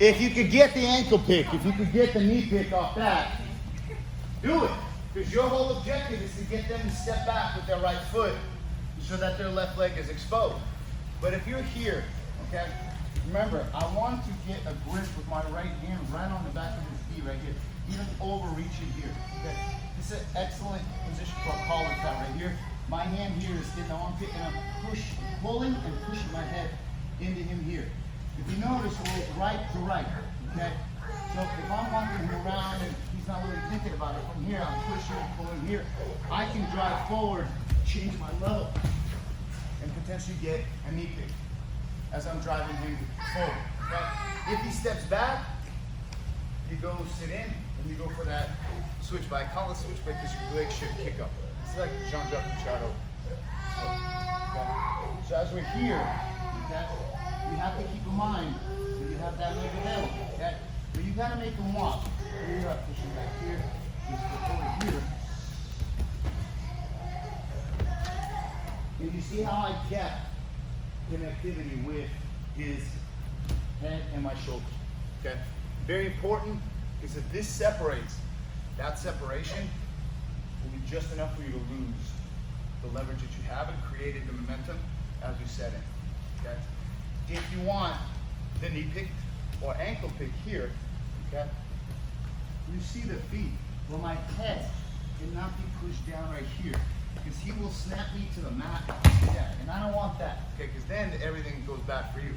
If you could get the ankle pick, if you could get the knee pick off that, do it. Because your whole objective is to get them to step back with their right foot so that their left leg is exposed. But if you're here, okay, remember, I want to get a grip with my right hand right on the back of his knee right here, even overreaching here, okay? This is an excellent position for a collar cut right here. My hand here is in the armpit and I'm pulling and pushing my head into him here. If you notice, we're right to right, okay? So if I'm walking him around and he's not really thinking about it, from here I'm pushing and pulling here, I can drive forward, change my level, and potentially get a knee pick as I'm driving him forward. Okay? If he steps back, you go sit in and you go for that switch back. I call it switch back because your leg should kick up. It's like Jean-Jacques Machado. So as we're here, okay, you have to keep in mind that you have that leg available. Okay? But you gotta make them walk. Here you are, pushing back here, just over here. And you see how I kept connectivity with his head and my shoulders. Okay? Very important, because if this separates, that separation will be just enough for you to lose the leverage that you have and created the momentum as you set in. Okay? If you want the knee pick or ankle pick here, okay, you see the feet. Well, my head cannot be pushed down right here because he will snap me to the mat. Yeah, and I don't want that, okay, because then everything goes back for you.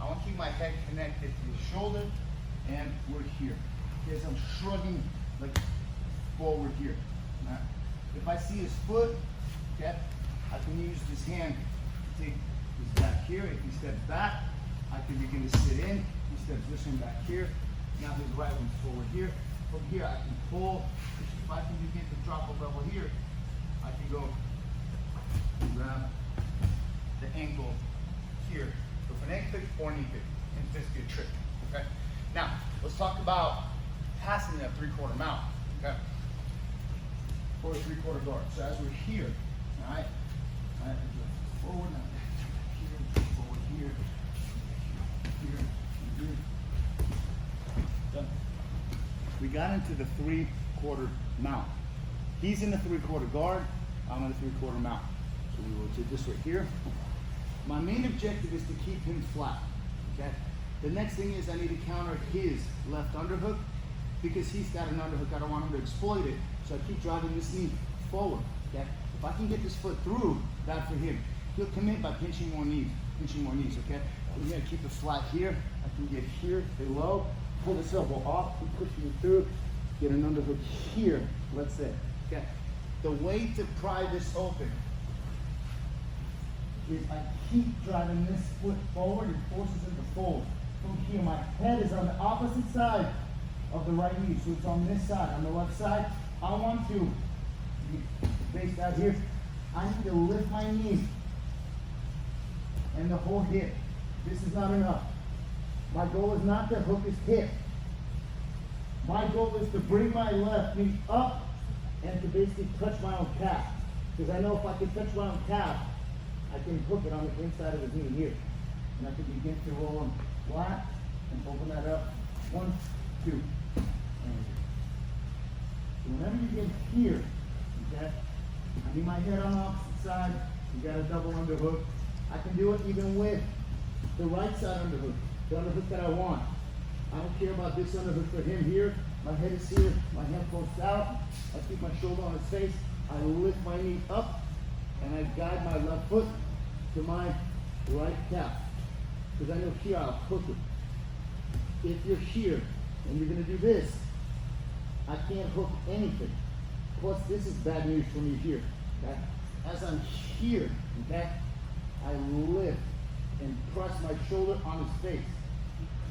I want to keep my head connected to the shoulder, and we're here. Because I'm shrugging like forward here. Right? If I see his foot, okay, I can use this hand to take this back here. If he steps back, I can begin to sit in. He steps this one back here. Now his right one's forward here. From here, I can pull. If I can begin to drop a level here, I can go and grab the ankle here with an ankle pick or knee pick, and this be a trick. Okay. Now let's talk about passing that 3/4 mount. Okay. Or a 3/4 guard. So as we're here, all right, forward now. Here, forward here, here, here. Done. We got into the 3/4 mount. He's in the 3/4 guard. I'm in the 3/4 mount. So we rotate this right here. My main objective is to keep him flat. Okay. The next thing is I need to counter his left underhook because he's got an underhook. I don't want him to exploit it. So I keep driving this knee forward. Okay. If I can get this foot through, bad for him. He'll come in by pinching more knees. Okay. We're gonna keep it flat here. I can get here, stay low, pull this elbow off, keep pushing it through, get an underhook here. Let's say. Okay. The way to pry this open is I keep driving this foot forward and forces it to fold. From here, my head is on the opposite side of the right knee, so it's on this side. On the left side, I want to face out here. I need to lift my knee and the whole hip. This is not enough. My goal is not to hook his hip. My goal is to bring my left knee up and to basically touch my own calf. Because I know if I can touch my own calf, I can hook it on the inside of his knee here. And I can begin to roll him flat and open that up. 1, 2, and so whenever you get here, okay, I need my head on the opposite side. You got a double underhook. I can do it even with the right side underhook, the underhook that I want. I don't care about this underhook for him here. My head is here, my hand posts out. I keep my shoulder on his face. I lift my knee up and I guide my left foot to my right calf. Because I know here I'll hook it. If you're here and you're gonna do this, I can't hook anything. Plus this is bad news for me here. Okay? As I'm here, okay, I lift and press my shoulder on his face.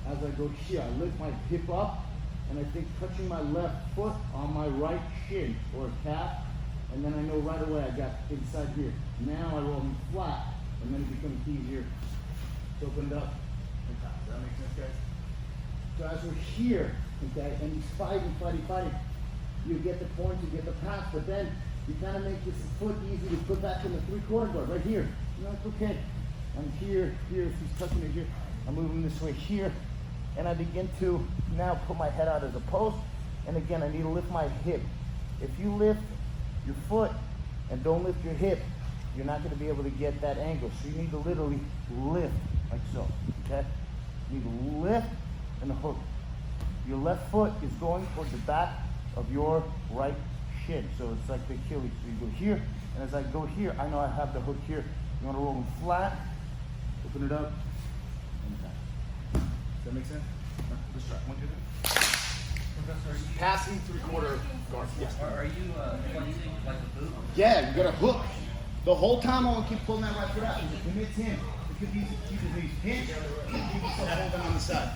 As I go here, I lift my hip up and I think touching my left foot on my right shin or calf, and then I know right away I got inside here. Now I roll him flat, and then it becomes easier to open it up. Does that make sense, guys? So as we're here, okay, and he's fighting, you get the point, you get the pass, but then you kind of make this foot easy to put back in the 3/4 guard, right here. You know, it's okay. I'm here, if he's touching it here, I'm moving this way here, and I begin to now put my head out as a post. And again, I need to lift my hip. If you lift your foot and don't lift your hip, you're not going to be able to get that angle. So you need to literally lift like so, okay? You need to lift and hook. Your left foot is going towards the back of your right shin. So it's like the Achilles. So you go here, and as I go here, I know I have the hook here. You want to roll them flat, open it up, and back. Does that make sense? Let's try. 1, 2, 3. Passing 3/4 guard. Yes. Are you flexing like a boot? Yeah, you got to hook. The whole time I want to keep pulling that right foot out. It commits him. Because he's pinched, keep yourself holding on the side.